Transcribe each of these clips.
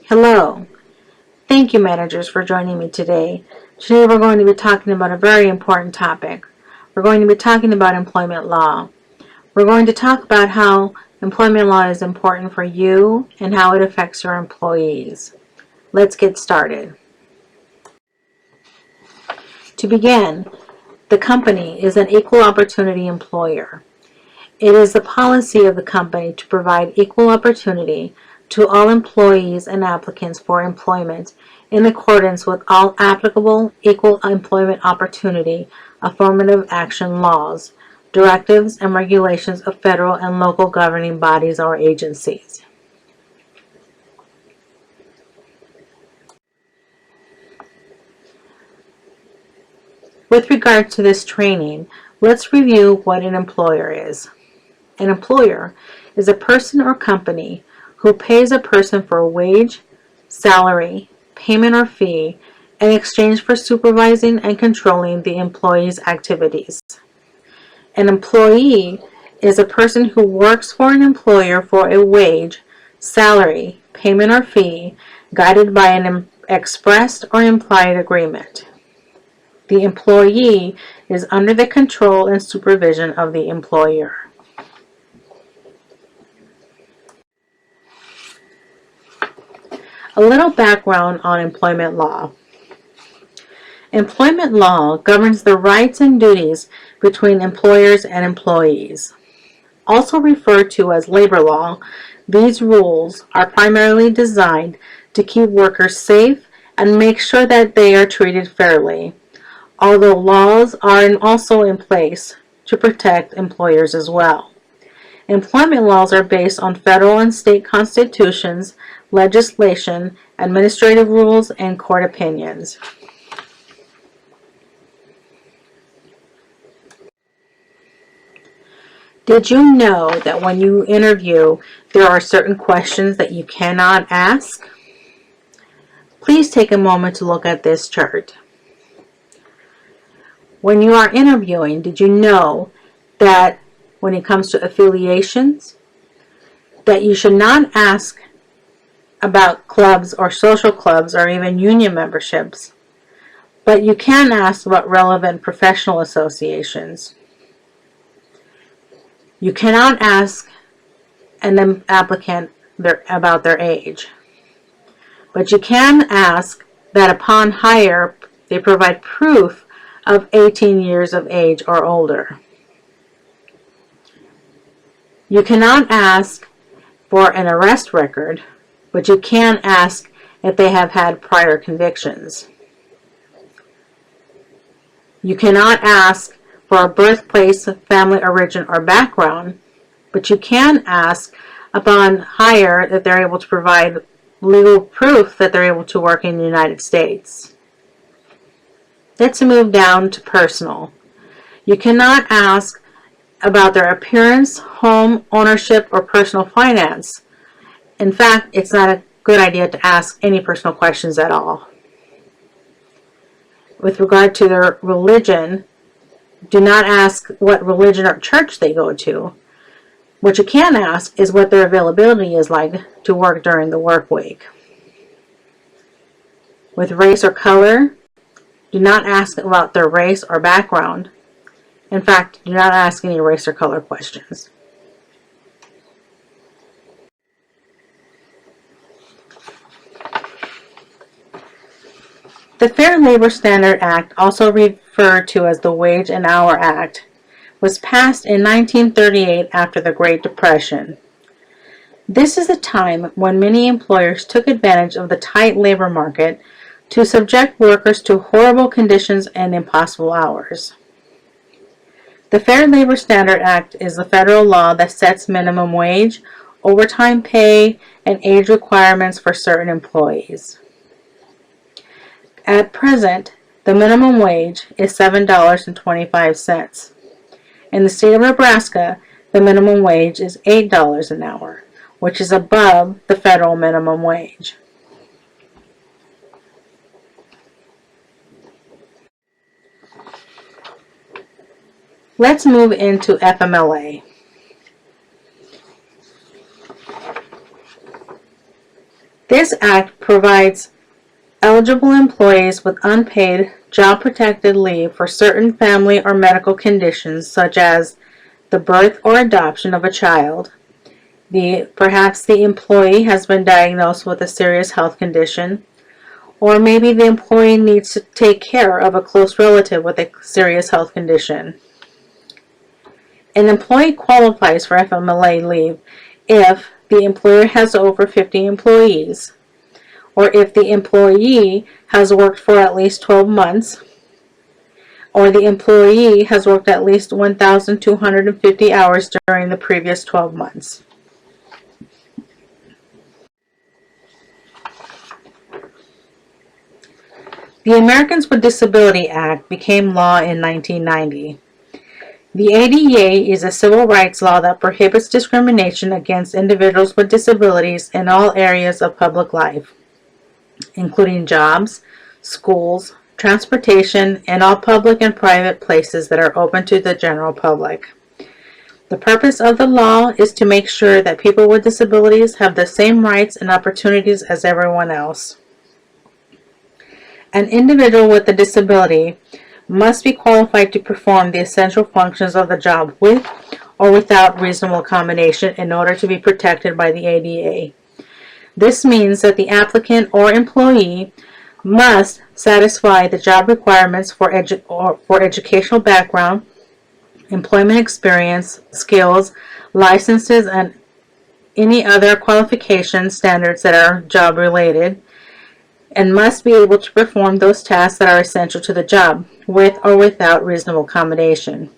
Hello. Thank you, managers, for joining me today. Today we're going to be talking about a very important topic. We're going to be talking about employment law. We're going to talk about how employment law is important for you and how it affects your employees. Let's get started. To begin, the company is an equal opportunity employer. It is the policy of the company to provide equal opportunity to all employees and applicants for employment in accordance with all applicable equal employment opportunity affirmative action laws, directives, and regulations of federal and local governing bodies or agencies. With regard to this training, let's review what an employer is. An employer is a person or company who pays a person for a wage, salary, payment, or fee in exchange for supervising and controlling the employee's activities. An employee is a person who works for an employer for a wage, salary, payment, or fee guided by an expressed or implied agreement. The employee is under the control and supervision of the employer. A little background on employment law. Employment law governs the rights and duties between employers and employees. Also referred to as labor law, these rules are primarily designed to keep workers safe and make sure that they are treated fairly, although laws are also in place to protect employers as well. Employment laws are based on federal and state constitutions, legislation, administrative rules, and court opinions. Did you know that when you interview, there are certain questions that you cannot ask? Please take a moment to look at this chart. When you are interviewing, did you know that when it comes to affiliations, that you should not ask about clubs or social clubs or even union memberships, but you can ask about relevant professional associations. You cannot ask an applicant about their age, but you can ask that upon hire they provide proof of 18 years of age or older. You cannot ask for an arrest record, but you can ask if they have had prior convictions. You cannot ask for a birthplace, family origin, or background, but you can ask upon hire that they're able to provide legal proof that they're able to work in the United States. Let's move down to personal. You cannot ask about their appearance, home, ownership, or personal finance. In fact, it's not a good idea to ask any personal questions at all. With regard to their religion, do not ask what religion or church they go to. What you can ask is what their availability is like to work during the work week. With race or color, do not ask about their race or background. In fact, do not ask any race or color questions. The Fair Labor Standards Act, also referred to as the Wage and Hour Act, was passed in 1938 after the Great Depression. This is a time when many employers took advantage of the tight labor market to subject workers to horrible conditions and impossible hours. The Fair Labor Standards Act is the federal law that sets minimum wage, overtime pay, and age requirements for certain employees. At present, the minimum wage is $7.25. In the state of Nebraska, the minimum wage is $8 an hour, which is above the federal minimum wage. Let's move into FMLA. This act provides eligible employees with unpaid, job-protected leave for certain family or medical conditions such as the birth or adoption of a child. Perhaps the employee has been diagnosed with a serious health condition, or maybe the employee needs to take care of a close relative with a serious health condition. An employee qualifies for FMLA leave if the employer has over 50 employees, or if the employee has worked for at least 12 months, or the employee has worked at least 1,250 hours during the previous 12 months. The Americans with Disabilities Act became law in 1990. The ADA is a civil rights law that prohibits discrimination against individuals with disabilities in all areas of public life, including jobs, schools, transportation, and all public and private places that are open to the general public. The purpose of the law is to make sure that people with disabilities have the same rights and opportunities as everyone else. An individual with a disability must be qualified to perform the essential functions of the job with or without reasonable accommodation in order to be protected by the ADA. This means that the applicant or employee must satisfy the job requirements for educational background, employment experience, skills, licenses, and any other qualification standards that are job related, and must be able to perform those tasks that are essential to the job, with or without reasonable accommodation.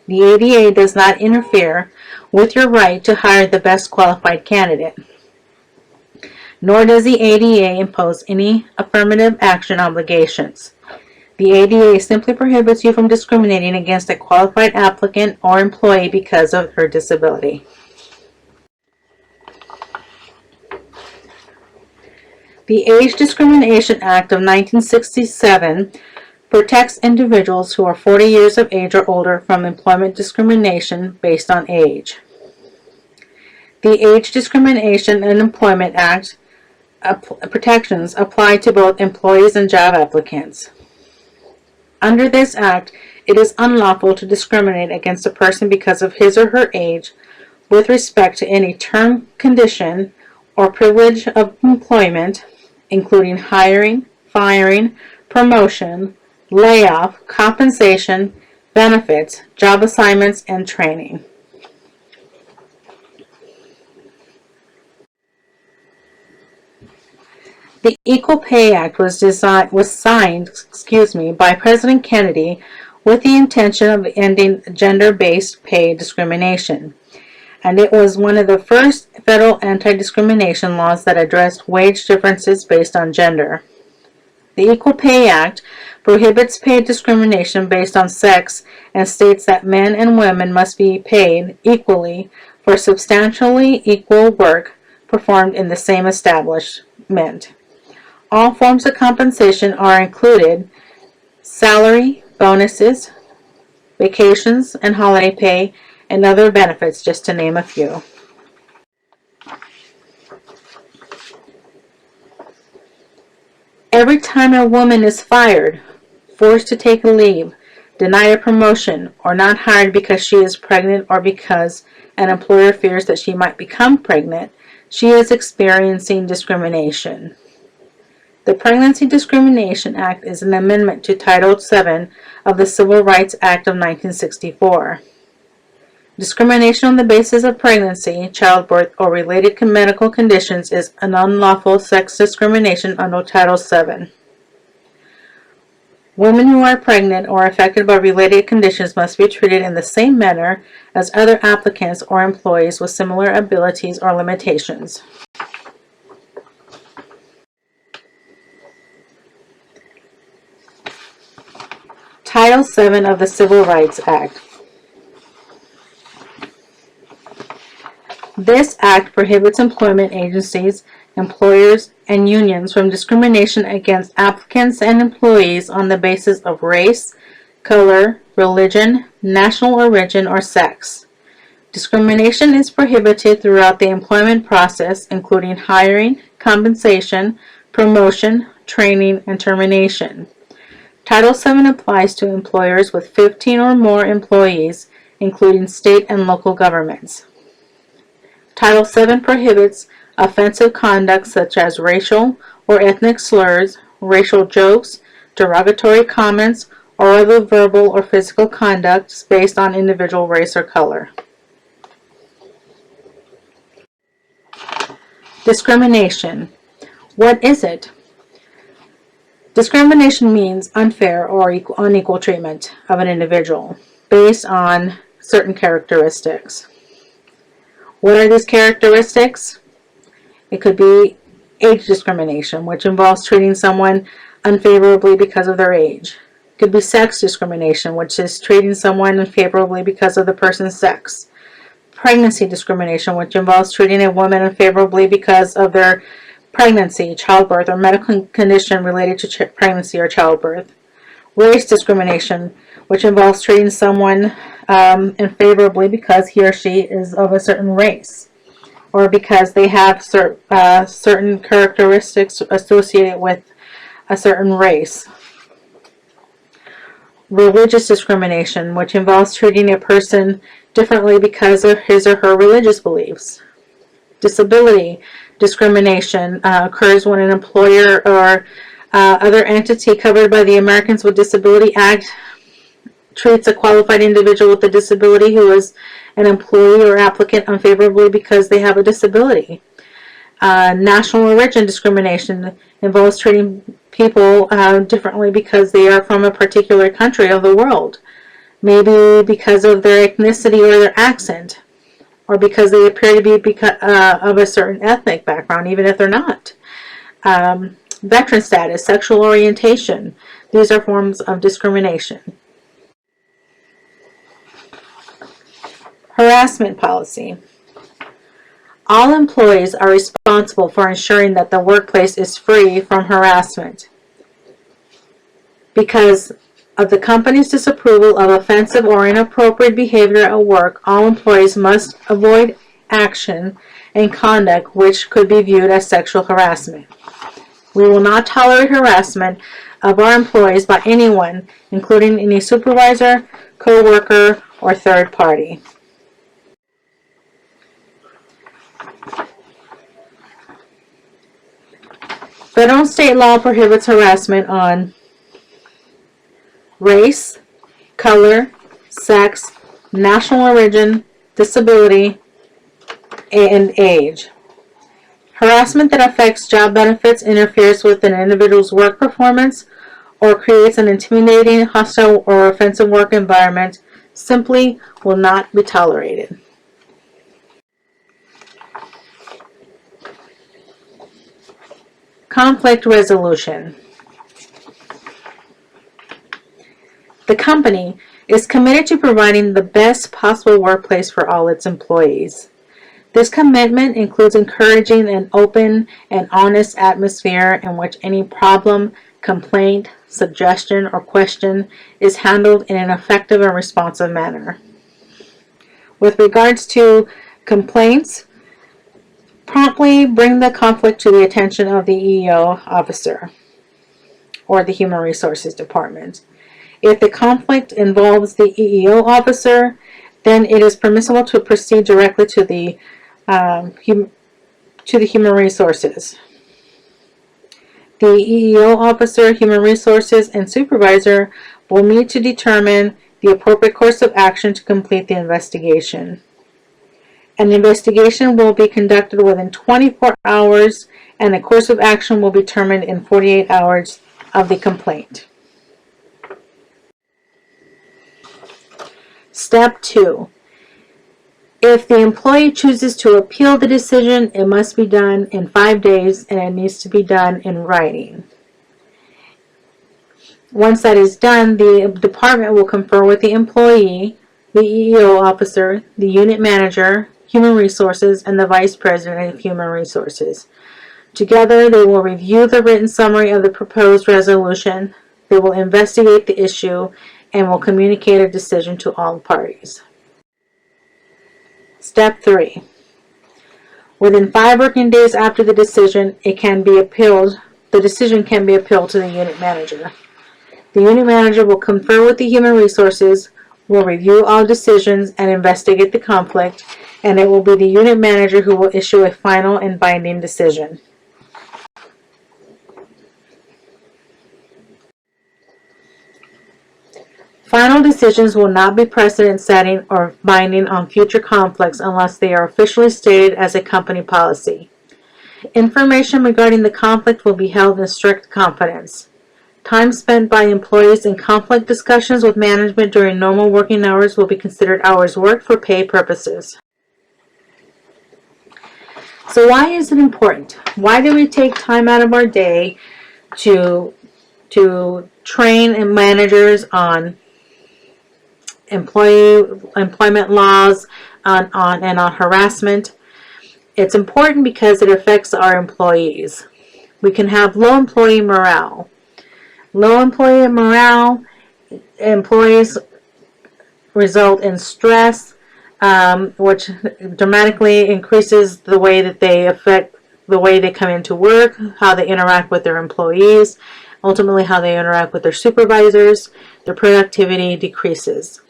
The ADA does not interfere with your right to hire the best qualified candidate, nor does the ADA impose any affirmative action obligations. The ADA simply prohibits you from discriminating against a qualified applicant or employee because of her disability. The Age Discrimination Act of 1967 protects individuals who are 40 years of age or older from employment discrimination based on age. The Age Discrimination and Employment Act protections apply to both employees and job applicants. Under this act, it is unlawful to discriminate against a person because of his or her age with respect to any term, condition, or privilege of employment, including hiring, firing, promotion, layoff, compensation, benefits, job assignments, and training. The Equal Pay Act was signed by President Kennedy with the intention of ending gender-based pay discrimination, and it was one of the first federal anti-discrimination laws that addressed wage differences based on gender. The Equal Pay Act prohibits pay discrimination based on sex and states that men and women must be paid equally for substantially equal work performed in the same establishment. All forms of compensation are included: salary, bonuses, vacations, and holiday pay, and other benefits, just to name a few. Every time a woman is fired, forced to take a leave, denied a promotion, or not hired because she is pregnant or because an employer fears that she might become pregnant, she is experiencing discrimination. The Pregnancy Discrimination Act is an amendment to Title VII of the Civil Rights Act of 1964. Discrimination on the basis of pregnancy, childbirth, or related medical conditions is an unlawful sex discrimination under Title VII. Women who are pregnant or affected by related conditions must be treated in the same manner as other applicants or employees with similar abilities or limitations. Title VII of the Civil Rights Act. This act prohibits employment agencies, employers, and unions from discrimination against applicants and employees on the basis of race, color, religion, national origin, or sex. Discrimination is prohibited throughout the employment process, including hiring, compensation, promotion, training, and termination. Title VII applies to employers with 15 or more employees, including state and local governments. Title VII prohibits offensive conduct such as racial or ethnic slurs, racial jokes, derogatory comments, or other verbal or physical conduct based on individual race or color. Discrimination. What is it? Discrimination means unfair or unequal treatment of an individual based on certain characteristics. What are these characteristics? It could be age discrimination, which involves treating someone unfavorably because of their age. It could be sex discrimination, which is treating someone unfavorably because of the person's sex. Pregnancy discrimination, which involves treating a woman unfavorably because of their pregnancy, childbirth, or medical condition related to pregnancy or childbirth. Race discrimination, which involves treating someone unfavorably because he or she is of a certain race, or because they have certain characteristics associated with a certain race. Religious discrimination, which involves treating a person differently because of his or her religious beliefs. Disability discrimination occurs when an employer or other entity covered by the Americans with Disability Act treats a qualified individual with a disability who is an employee or applicant unfavorably because they have a disability. National origin discrimination involves treating people differently because they are from a particular country of the world, maybe because of their ethnicity or their accent, or because they appear to be of a certain ethnic background, even if they're not. Veteran status, sexual orientation, these are forms of discrimination. Harassment policy. All employees are responsible for ensuring that the workplace is free from harassment. Because of the company's disapproval of offensive or inappropriate behavior at work, all employees must avoid action and conduct which could be viewed as sexual harassment. We will not tolerate harassment of our employees by anyone, including any supervisor, co-worker, or third party. Federal and state law prohibits harassment on race, color, sex, national origin, disability, and age. Harassment that affects job benefits, interferes with an individual's work performance, or creates an intimidating, hostile, or offensive work environment simply will not be tolerated. Conflict resolution. The company is committed to providing the best possible workplace for all its employees. This commitment includes encouraging an open and honest atmosphere in which any problem, complaint, suggestion, or question is handled in an effective and responsive manner. With regards to complaints, promptly bring the conflict to the attention of the EEO officer or the Human Resources Department. If the conflict involves the EEO officer, then it is permissible to proceed directly to the Human Resources. The EEO officer, Human Resources, and supervisor will meet to determine the appropriate course of action to complete the investigation. An investigation will be conducted within 24 hours, and a course of action will be determined in 48 hours of the complaint. Step 2. If the employee chooses to appeal the decision, it must be done in 5 days, and it needs to be done in writing. Once that is done, the department will confer with the employee, the EEO officer, the unit manager, Human Resources, and the Vice President of Human Resources. Together, they will review the written summary of the proposed resolution. They will investigate the issue and will communicate a decision to all parties. Step 3. Within 5 working days after the decision, it can be appealed. The decision can be appealed to the unit manager. The unit manager will confer with the human resources, will review all decisions and investigate the conflict, and it will be the unit manager who will issue a final and binding decision. Final decisions will not be precedent-setting or binding on future conflicts unless they are officially stated as a company policy. Information regarding the conflict will be held in strict confidence. Time spent by employees in conflict discussions with management during normal working hours will be considered hours worked for pay purposes. So why is it important? Why do we take time out of our day to train managers on employment laws, on harassment? It's important because it affects our employees. We can have low employee morale. Low employee morale, employees result in stress, which dramatically increases the way that they affect the way they come into work, how they interact with their employees, ultimately how they interact with their supervisors. Their productivity decreases.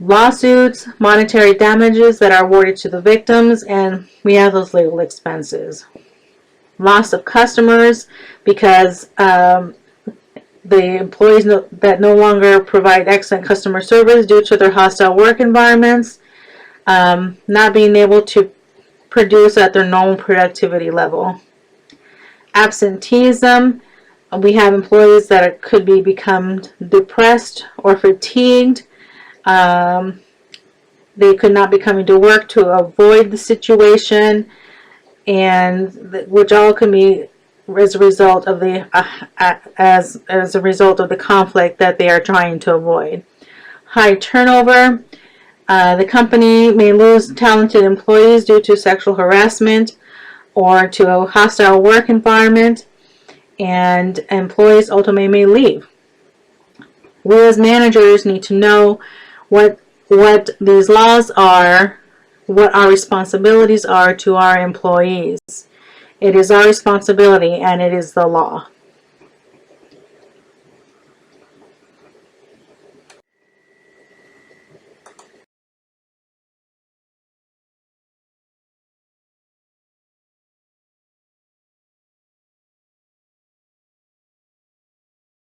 Lawsuits, monetary damages that are awarded to the victims, and we have those legal expenses. Loss of customers because the employees that no longer provide excellent customer service due to their hostile work environments, not being able to produce at their normal productivity level. Absenteeism, we have employees that could become depressed or fatigued. They could not be coming to work to avoid the situation, and which all can be as a result of the as a result of the conflict that they are trying to avoid. High turnover. The company may lose talented employees due to sexual harassment or to a hostile work environment, and employees ultimately may leave. We as managers need to know what these laws are, what our responsibilities are to our employees. It is our responsibility, and it is the law.